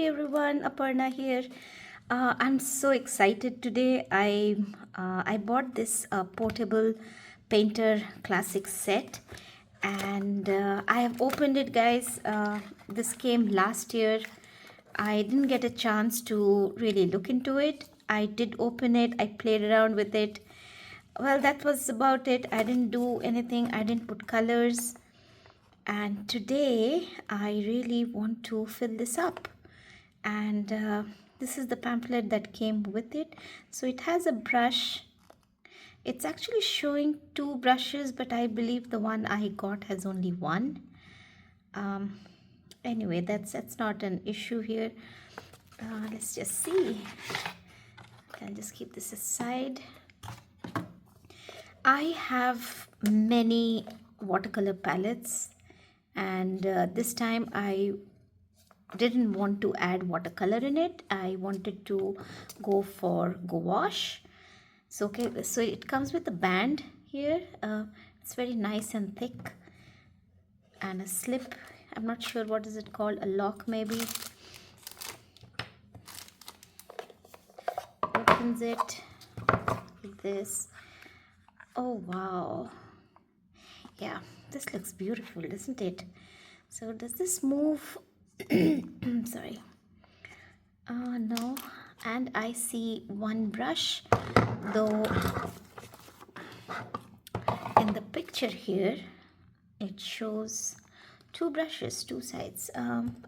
everyone, Aparna here. I'm so excited today. I bought this portable painter classic set, and I have opened it, guys. This came last year. I didn't get a chance to really look into it. I did open it. I played around with it. Well, that was about it. I didn't do anything. I didn't put colors. And today I really want to fill this up, and this is the pamphlet that came with it. So it has a brush. It's actually showing two brushes, but I believe the one I got has only one. Anyway, that's not an issue here. Let's just see. I'll just keep this aside. I have many watercolor palettes, and this time I didn't want to add watercolor in it. I wanted to go for gouache. So it comes with a band here. It's very nice and thick, and a slip. I'm not sure what is it called, a lock maybe. Opens it like this. Oh wow, yeah, this looks beautiful, doesn't it? So does this move? Sorry. No. And I see one brush, though in the picture here it shows two brushes, two sides.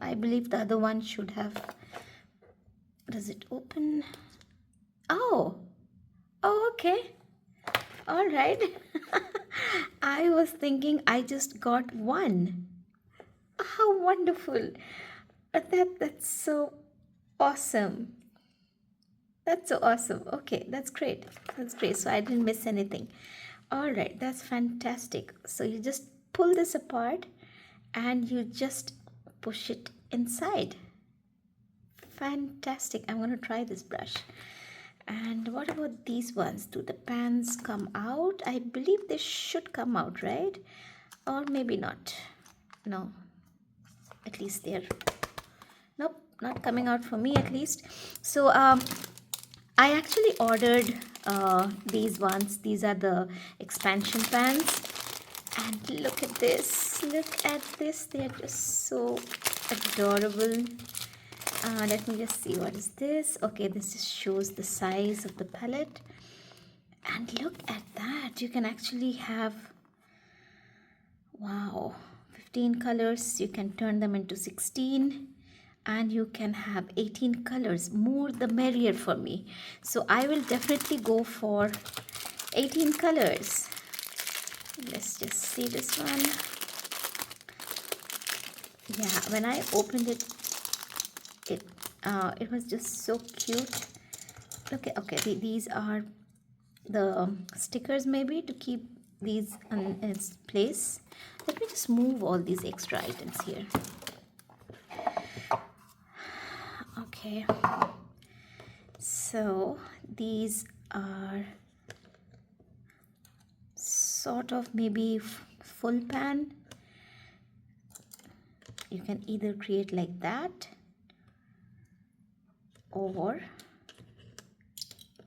I believe the other one should have. Does it open? Oh, okay. All right. I was thinking I just got one. How wonderful. That's so awesome. That's so awesome. Okay, that's great. That's great. So I didn't miss anything. All right, that's fantastic. So you just pull this apart and you just push it inside. Fantastic. I'm going to try this brush. And what about these ones? Do the pans come out? I believe they should come out, right? Or maybe not. No. At least they're... Nope, not coming out for me at least. So I actually ordered these ones. These are the expansion pans. And look at this. Look at this. They're just so adorable. Let me just see, what is this? Okay, this just shows the size of the palette. And look at that. You can actually have, wow, 15 colors. You can turn them into 16. And you can have 18 colors. More the merrier for me. So I will definitely go for 18 colors. Let's just see this one. Yeah, when I opened it, it was just so cute. Look at, okay, these are the stickers maybe to keep these in its place. Let me just move all these extra items here. Okay, so these are sort of maybe full pan. You can either create like that, or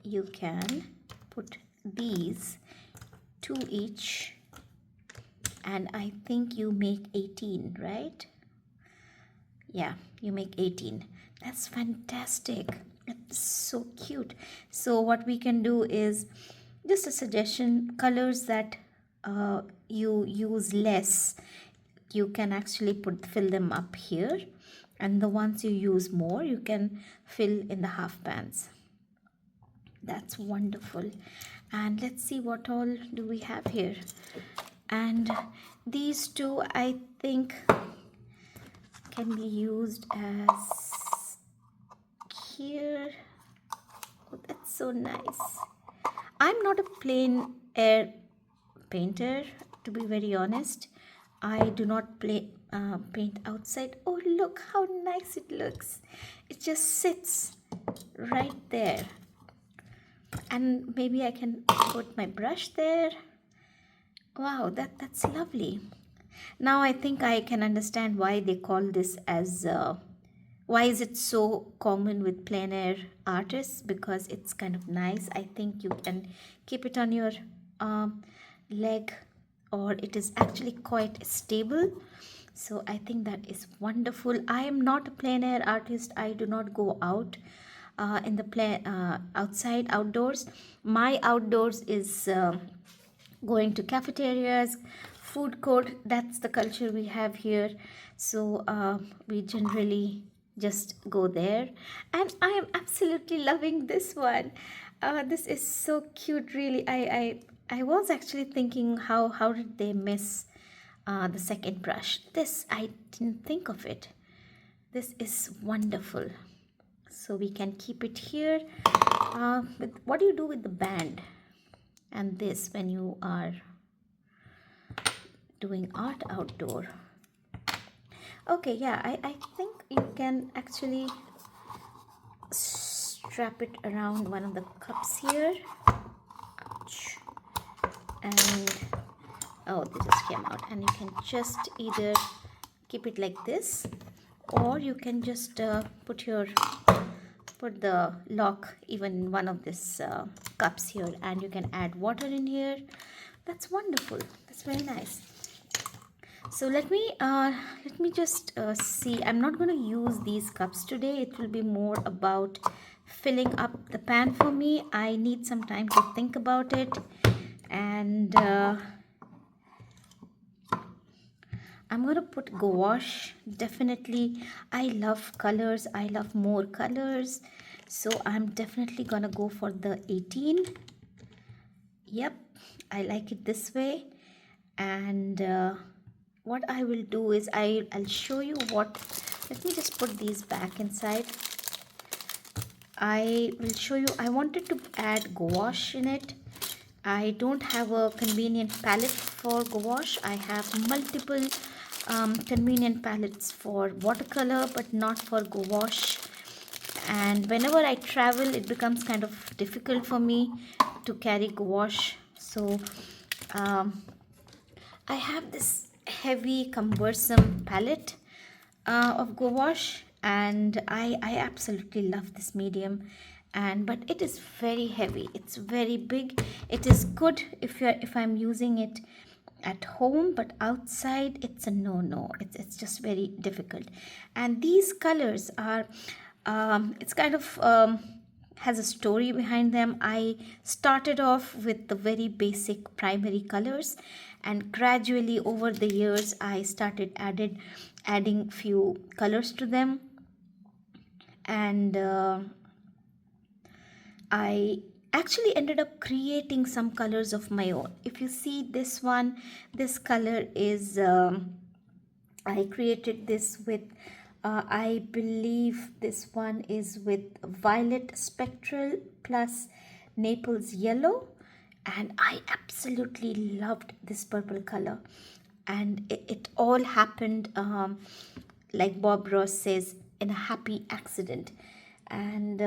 you can put these two each, and I think you make 18, right? Yeah, you make 18. That's fantastic. It's so cute. So what we can do is, just a suggestion, colors that you use less, you can actually fill them up here, and the ones you use more, you can fill in the half pans. That's wonderful. And let's see, what all do we have here. And these two, I think, can be used as here. Oh, that's so nice. I'm not a plein air painter, to be very honest. I do not paint outside. Oh, look how nice it looks. It just sits right there. And maybe I can put my brush there. Wow, that's lovely. Now I think I can understand why they call this as Why is it so common with plein air artists? Because it's kind of nice. I think you can keep it on your leg, or it is actually quite stable. So I think that is wonderful. I am not a plein air artist. I do not go out in the outside outdoors. My outdoors is going to cafeterias, food court. That's the culture we have here. So we generally just go there, and I am absolutely loving this one. This is so cute, really. I was actually thinking, how did they miss the second brush? This, I didn't think of it. This is wonderful. So we can keep it here. What do you do with the band and this when you are doing art outdoor? Okay, yeah, I think you can actually strap it around one of the cups here. Ouch. And oh, they just came out. And you can just either keep it like this, or you can just put the lock even in one of these cups here, and you can add water in here. That's wonderful. That's very nice. So let me just see. I'm not going to use these cups today. It will be more about filling up the pan for me. I need some time to think about it, and I'm going to put gouache. Definitely, I love colors. I love more colors. So I'm definitely going to go for the 18. Yep, I like it this way. And what I will do is I'll show you what. Let me just put these back inside. I will show you. I wanted to add gouache in it. I don't have a convenient palette for gouache. I have multiple convenient palettes for watercolor, but not for gouache. And whenever I travel, it becomes kind of difficult for me to carry gouache. So I have this heavy cumbersome palette of gouache, and I absolutely love this medium. And but it is very heavy, it's very big. It is good if I'm using it at home, but outside it's a no. It's just very difficult. And these colors are it's kind of has a story behind them. I started off with the very basic primary colors, and gradually over the years I started adding few colors to them. And I actually ended up creating some colors of my own. If you see this one, this color is I created this with I believe this one is with violet spectral plus Naples yellow, and I absolutely loved this purple color. And it all happened like Bob Ross says, in a happy accident. And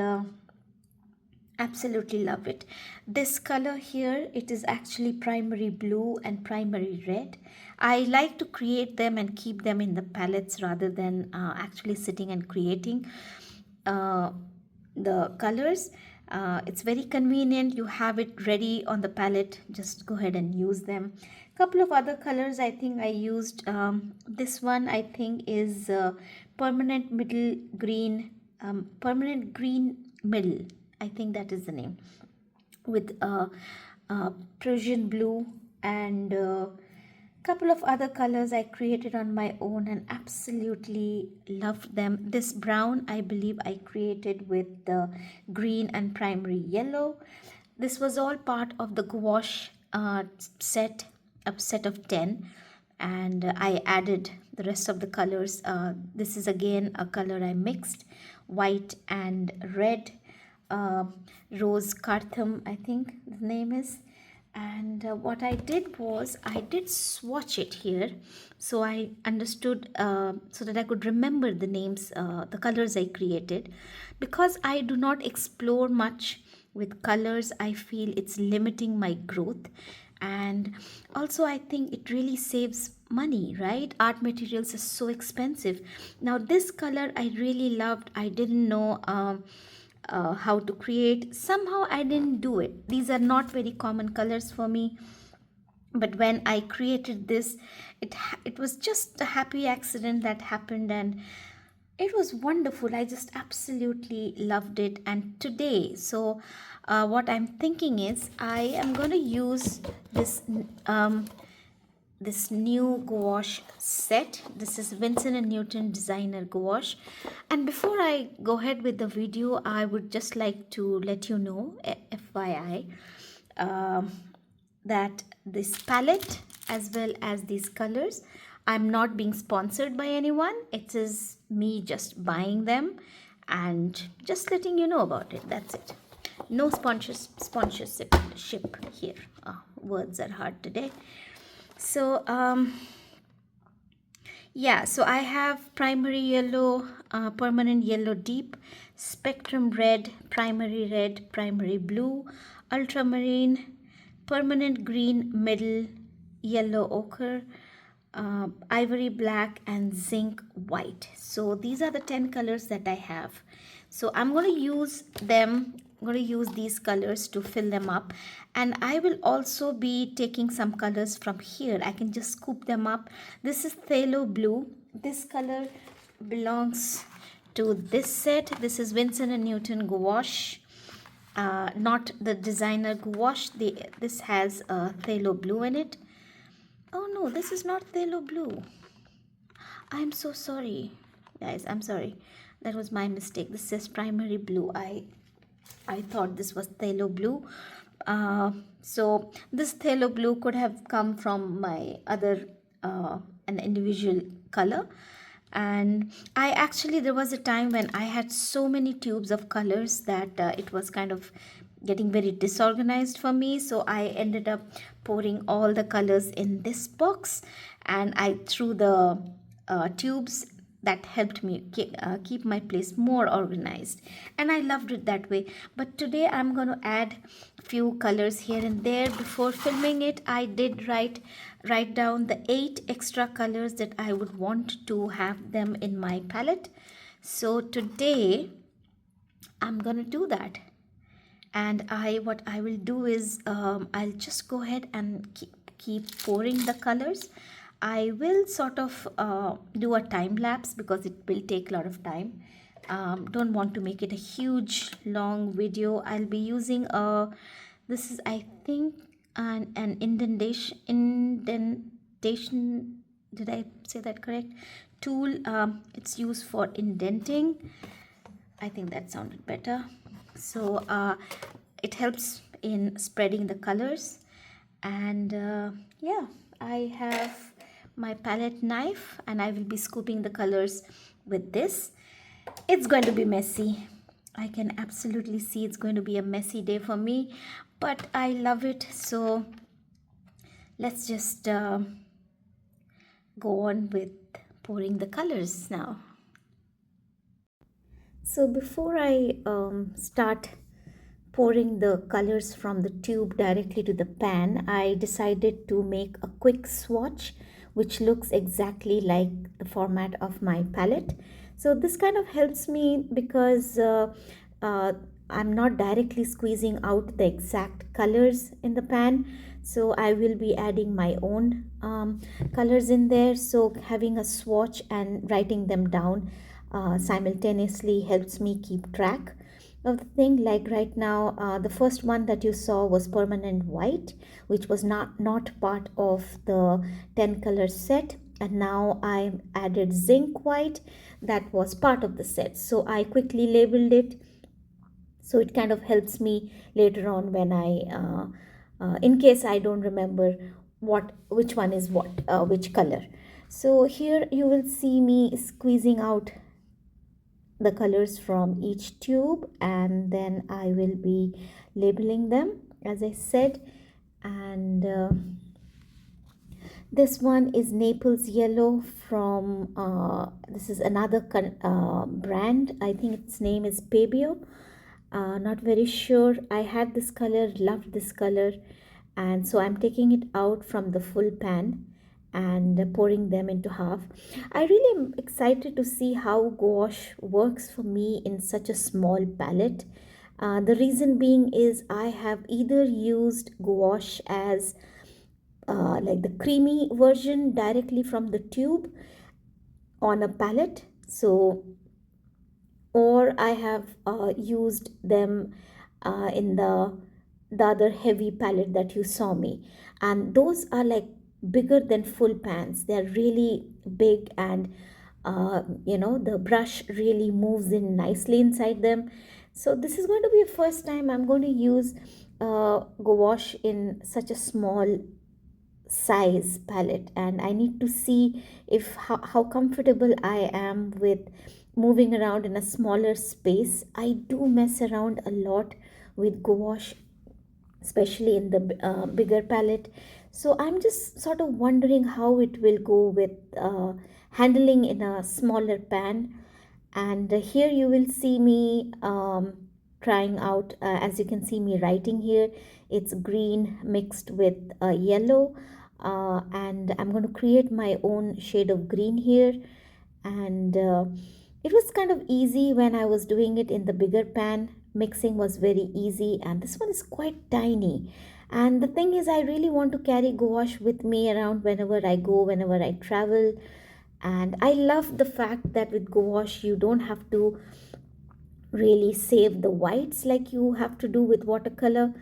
absolutely love it. This color here, it is actually primary blue and primary red. I like to create them and keep them in the palettes rather than actually sitting and creating the colors. It's very convenient. You have it ready on the palette. Just go ahead and use them. Couple of other colors I think I used. This one I think is permanent middle green, permanent green middle. I think that is the name, with Prussian blue and couple of other colors I created on my own and absolutely loved them. This brown I believe I created with the green and primary yellow. This was all part of the gouache set, a set of 10, and I added the rest of the colors. This is again a color I mixed, white and red, rose carthum I think the name is. And what I did was I did swatch it here, so I understood, so that I could remember the names, the colors I created. Because I do not explore much with colors, I feel it's limiting my growth. And also I think it really saves money, right? Art materials is so expensive. Now this color I really loved. I didn't know how to create. Somehow I didn't do it. These are not very common colors for me, but when I created this, it was just a happy accident that happened, and it was wonderful. I just absolutely loved it. And today, so what I'm thinking is I am going to use this this new gouache set. This is Winsor and Newton designer gouache. And before I go ahead with the video, I would just like to let you know, FYI, um, that this palette as well as these colors, I'm not being sponsored by anyone. It is me just buying them and just letting you know about it. That's it. No sponsorship here. Words are hard today. So yeah, so I have primary yellow, permanent yellow deep, spectrum red, primary blue, ultramarine, permanent green, middle, yellow ochre, ivory black, and zinc white. So these are the 10 colors that I have. So I'm going to use them. I'm going to use these colors to fill them up, and I will also be taking some colors from here. I can just scoop them up. This is phthalo blue. This color belongs to this set. This is Winsor and Newton gouache, not the designer gouache. This has phthalo blue in it. Oh no, this is not phthalo blue. I'm so sorry, guys. I'm sorry. That was my mistake. This says primary blue. I thought this was phthalo blue. So this phthalo blue could have come from my other an individual color. And I actually, there was a time when I had so many tubes of colors that it was kind of getting very disorganized for me. So I ended up pouring all the colors in this box, and I threw the tubes. That helped me keep my place more organized, and I loved it that way. But today I'm going to add few colors here and there. Before filming it, I did write down the 8 extra colors that I would want to have them in my palette. So today I'm going to do that. And what I will do is I'll just go ahead and keep pouring the colors. I will sort of do a time lapse because it will take a lot of time. Don't want to make it a huge long video. I'll be using this is, I think, an indentation, did I say that correct, tool. It's used for indenting. I think that sounded better. So it helps in spreading the colors. And yeah, I have my palette knife, and I will be scooping the colors with this. It's going to be messy. I can absolutely see it's going to be a messy day for me, but I love it. So let's just go on with pouring the colors now. So before I start pouring the colors from the tube directly to the pan, I decided to make a quick swatch which looks exactly like the format of my palette. So this kind of helps me because I'm not directly squeezing out the exact colors in the pan. So I will be adding my own colors in there. So having a swatch and writing them down simultaneously helps me keep track of the thing. Like right now, the first one that you saw was permanent white, which was not part of the 10 color set, and now I added zinc white that was part of the set. So I quickly labeled it, so it kind of helps me later on when I in case I don't remember which one is which color. So here you will see me squeezing out the colors from each tube, and then I will be labeling them as I said. And this one is Naples yellow from this is another brand. I think its name is Pabio. Not very sure. I had this color, loved this color, and so I'm taking it out from the full pan, and pouring them into half. I really am excited to see how gouache works for me in such a small palette. The reason being is I have either used gouache as like the creamy version directly from the tube on a palette, so, or I have used them in the other heavy palette that you saw me, and those are like bigger than full pans. They're really big, and the brush really moves in nicely inside them. So this is going to be a first time I'm going to use gouache in such a small size palette, and I need to see if how comfortable I am with moving around in a smaller space. I do mess around a lot with gouache, especially in the bigger palette. So I'm just sort of wondering how it will go with handling in a smaller pan. And here you will see me trying out, as you can see me writing here, it's green mixed with yellow, and I'm going to create my own shade of green here. And it was kind of easy when I was doing it in the bigger pan. Mixing was very easy, and this one is quite tiny. And the thing is, I really want to carry gouache with me around whenever I go, whenever I travel. And I love the fact that with gouache you don't have to really save the whites like you have to do with watercolor.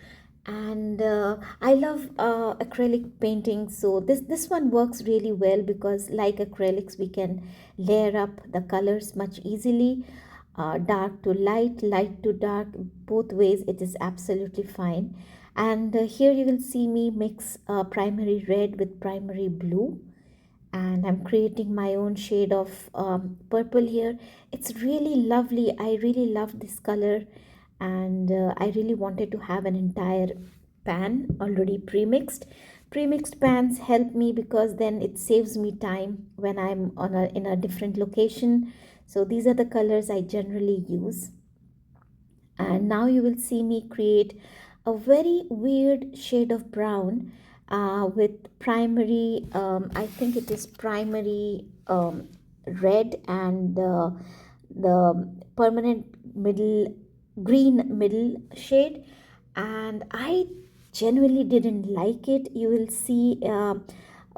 And I love acrylic painting, so this one works really well because like acrylics we can layer up the colors much easily, dark to light, light to dark, both ways it is absolutely fine. And here you will see me mix primary red with primary blue, and I'm creating my own shade of purple here. It's really lovely. I really love this color, and I really wanted to have an entire pan already pre-mixed. Pre-mixed pans help me because then it saves me time when I'm in a different location. So these are the colors I generally use. And now you will see me create a very weird shade of brown with primary, I think it is primary red, and the permanent middle green middle shade. And I genuinely didn't like it. You will see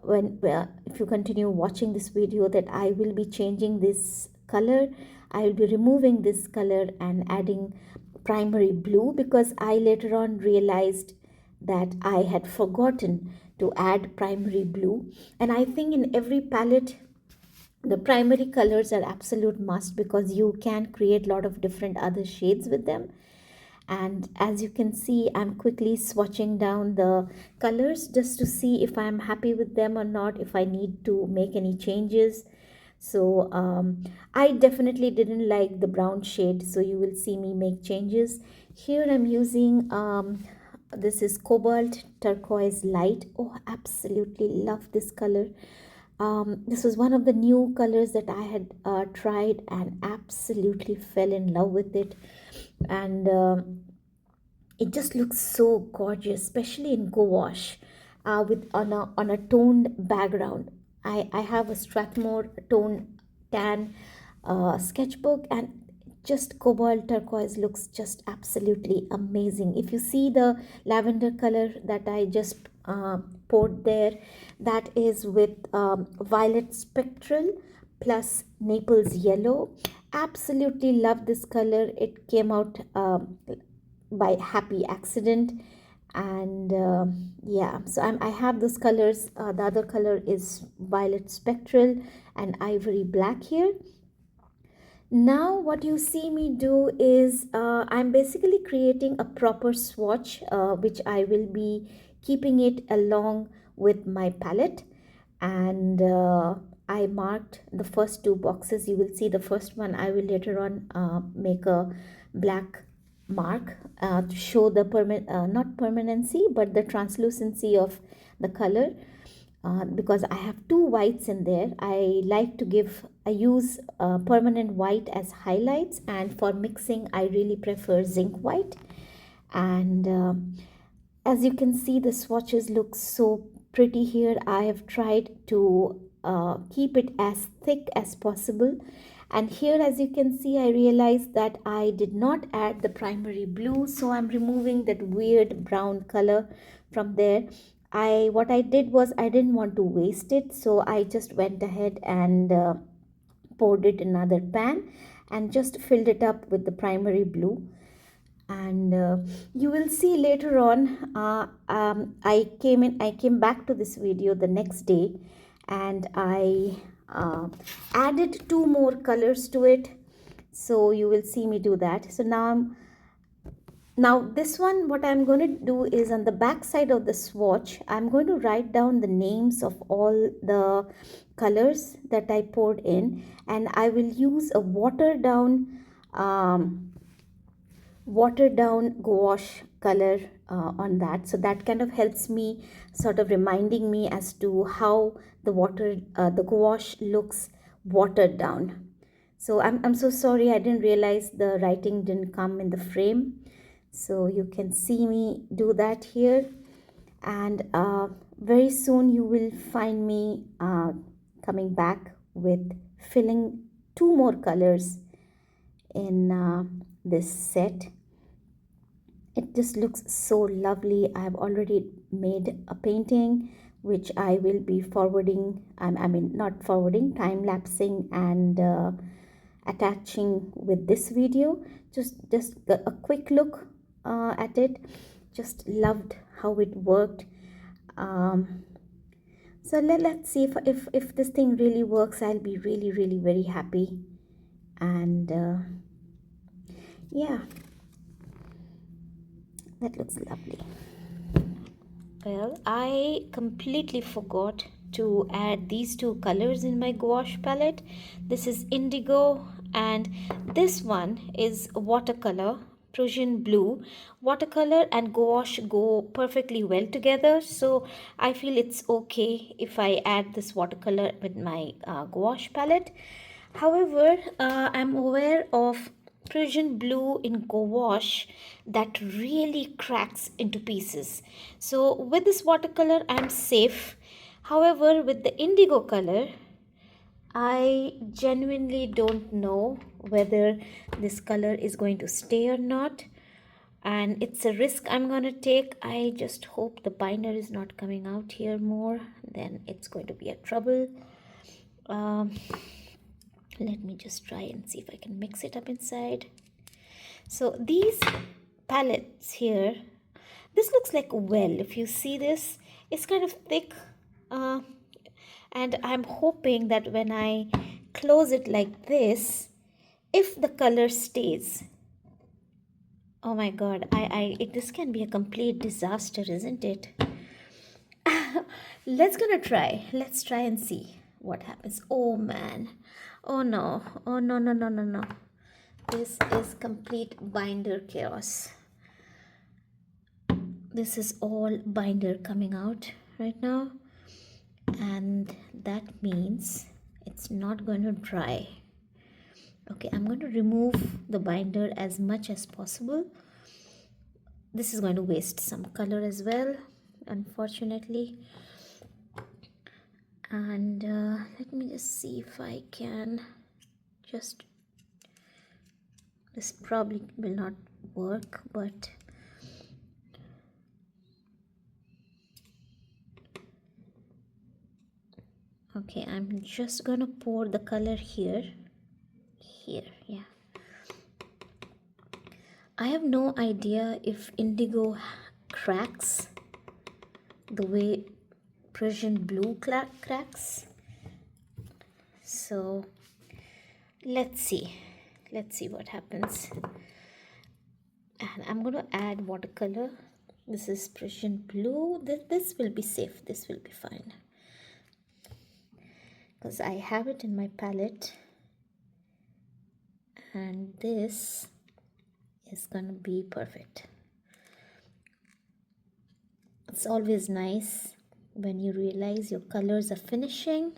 when if you continue watching this video that I will be changing this color. I will be removing this color and adding primary blue, because I later on realized that I had forgotten to add primary blue. And I think in every palette the primary colors are absolute must, because you can create a lot of different other shades with them. And as you can see, I'm quickly swatching down the colors just to see if I'm happy with them or not, if I need to make any changes. So I definitely didn't like the brown shade, so you will see me make changes. Here I'm using this is cobalt turquoise light. Oh, absolutely love this color. This was one of the new colors that I had tried and absolutely fell in love with it. And it just looks so gorgeous, especially in gouache, with on a toned background. I have a Strathmore tone tan sketchbook, and just cobalt turquoise looks just absolutely amazing. If you see the lavender color that I just poured there, that is with violet spectral plus Naples yellow. Absolutely love this color. It came out by happy accident. And yeah, so I have those colors. The other color is violet spectral and ivory black here. Now what you see me do is I'm basically creating a proper swatch, which I will be keeping it along with my palette. And I marked the first two boxes. You will see the first one. I will later on make a black mark to show the not permanency but the translucency of the color. Because I have two whites in there, I use permanent white as highlights, and for mixing I really prefer zinc white. And as you can see, the swatches look so pretty here. I have tried to keep it as thick as possible. And here, as you can see, I realized that I did not add the primary blue, so I'm removing that weird brown color from there. What I did was I didn't want to waste it, so I just went ahead and poured it in another pan and just filled it up with the primary blue. And you will see later on, I came back to this video the next day, and I added two more colors to it. So you will see me do that. So now this one, what I'm going to do is, on the back side of the swatch, I'm going to write down the names of all the colors that I poured in, and I will use a watered down gouache color on that. So that kind of helps me, sort of reminding me as to how the gouache looks watered down. So I'm so sorry, I didn't realize the writing didn't come in the frame. So you can see me do that here, and very soon you will find me coming back with filling two more colors in this set. It just looks so lovely. I've already made a painting which I will be forwarding, not forwarding, time-lapsing and attaching with this video. Just a quick look at it. Just loved how it worked. So let's see if this thing really works. I'll be really very happy. And yeah, that looks lovely. Well, I completely forgot to add these two colors in my gouache palette. This is indigo, and this one is watercolor, Prussian blue. Watercolor and gouache go perfectly well together, so I feel it's okay if I add this watercolor with my gouache palette. However, I'm aware of Prussian blue in gouache that really cracks into pieces. So with this watercolor, I'm safe. However, with the indigo color, I genuinely don't know whether this color is going to stay or not. And it's a risk I'm going to take. I just hope the binder is not coming out here more. Then it's going to be a trouble. Let me just try and see if I can mix it up inside. So these palettes here, this looks like a well. If you see this, it's kind of thick, and I'm hoping that when I close it like this, if the color stays. Oh my god, this can be a complete disaster, isn't it? Let's try and see what happens. Oh man, oh no, oh no. This is complete binder chaos. This is all binder coming out right now, and that means it's not going to dry. Okay, I'm going to remove the binder as much as possible. This is going to waste some color as well, unfortunately. And let me just see if I can just, this probably will not work, but okay, I'm just gonna pour the color here, yeah. I have no idea if indigo cracks the way Prussian blue cracks. So let's see what happens. And I'm going to add watercolor. This is Prussian blue. This will be safe. This will be fine, because I have it in my palette, and this is going to be perfect. It's always nice when you realize your colors are finishing.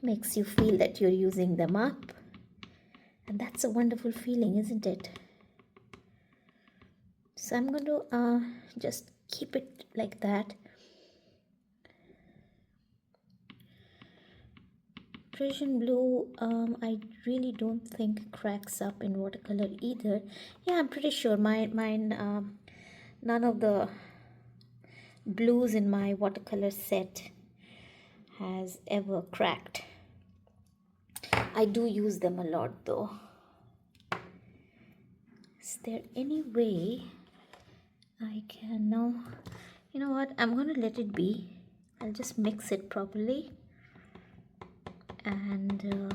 Makes you feel that you're using them up, and that's a wonderful feeling, isn't it? So I'm going to just keep it like that, Persian blue, I really don't think cracks up in watercolor either. Yeah, I'm pretty sure mine none of the blues in my watercolor set has ever cracked. I do use them a lot though. Is there any way I can now? You know what? I'm gonna let it be. I'll just mix it properly, and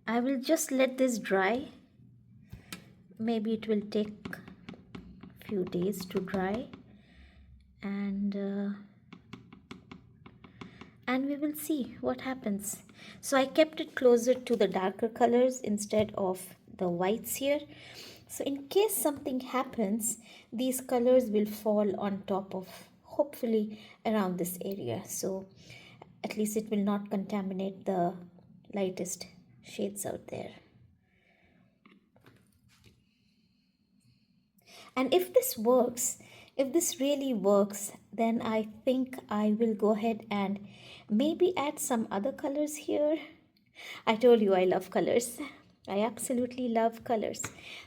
I will just let this dry. Maybe it will take a few days to dry, and we will see what happens. So I kept it closer to the darker colors instead of the whites here. So in case something happens, these colors will fall on top of, hopefully around this area. So at least it will not contaminate the lightest shades out there. And if this works, if this really works, then I think I will go ahead and maybe add some other colors here. I told you I love colors. I absolutely love colors.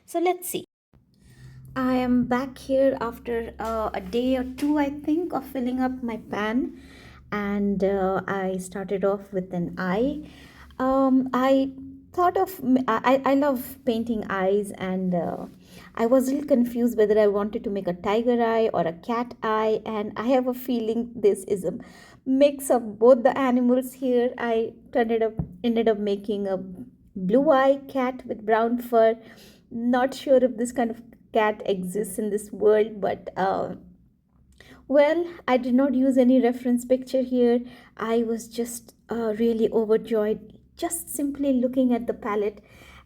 So let's see. I am back here after a day or two, I think, of filling up my pan. And I started off with an eye. I thought of, I love painting eyes, and I was a little confused whether I wanted to make a tiger eye or a cat eye. And I have a feeling this is a mix of both the animals here. I ended up making a blue eye cat with brown fur. Not sure if this kind of cat exists in this world, but well, I did not use any reference picture here. I was just really overjoyed just simply looking at the palette,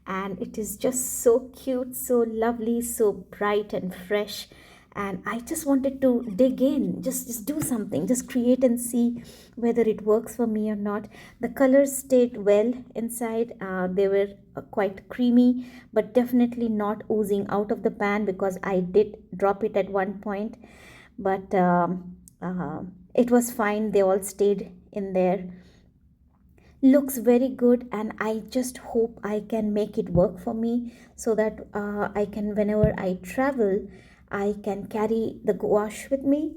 and it is just so cute, so lovely, so bright and fresh. And I just wanted to dig in, just do something, just create and see whether it works for me or not. The colors stayed well inside. They were quite creamy, but definitely not oozing out of the pan because I did drop it at one point. But it was fine. They all stayed in there. Looks very good, and I just hope I can make it work for me so that I can, whenever I travel, I can carry the gouache with me.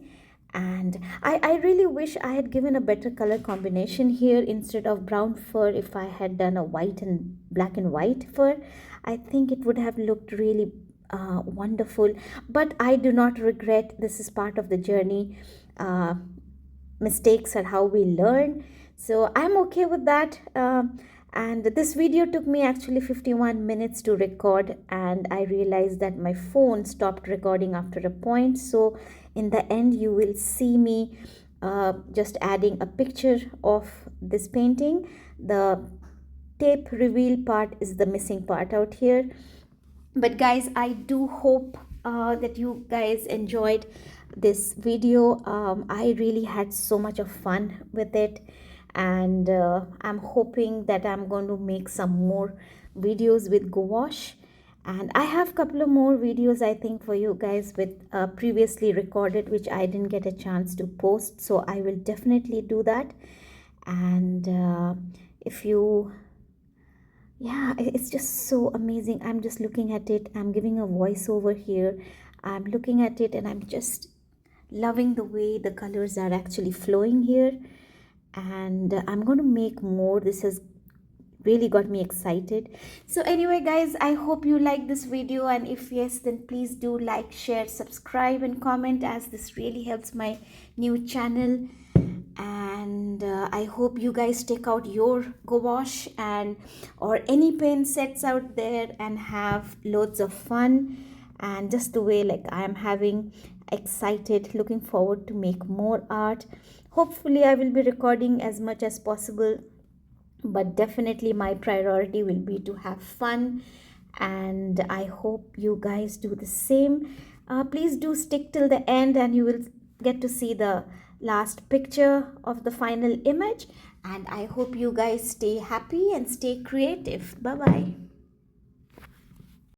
And I really wish I had given a better color combination here instead of brown fur. If I had done a white and black and white fur, I think it would have looked really wonderful. But I do not regret. This is part of the journey. Mistakes are how we learn. So I'm okay with that. And this video took me actually 51 minutes to record, and I realized that my phone stopped recording after a point. So in the end, you will see me just adding a picture of this painting. The tape reveal part is the missing part out here. But guys, I do hope that you guys enjoyed this video. I really had so much of fun with it, and I'm hoping that I'm going to make some more videos with gouache. And I have a couple of more videos, I think, for you guys with previously recorded, which I didn't get a chance to post. So I will definitely do that. And if you, yeah, it's just so amazing. I'm just looking at it. I'm giving a voiceover here. I'm looking at it, and I'm just loving the way the colors are actually flowing here. And I'm going to make more. This has really got me excited. So anyway, guys, I hope you like this video, and if yes, then please do like, share, subscribe, and comment, as this really helps my new channel. And I hope you guys take out your gouache and or any paint sets out there and have loads of fun, and just the way like I am having, excited, looking forward to make more art. Hopefully I will be recording as much as possible, but definitely my priority will be to have fun, and I hope you guys do the same. Please do stick till the end, and you will get to see the last picture of the final image. And I hope you guys stay happy and stay creative. Bye bye.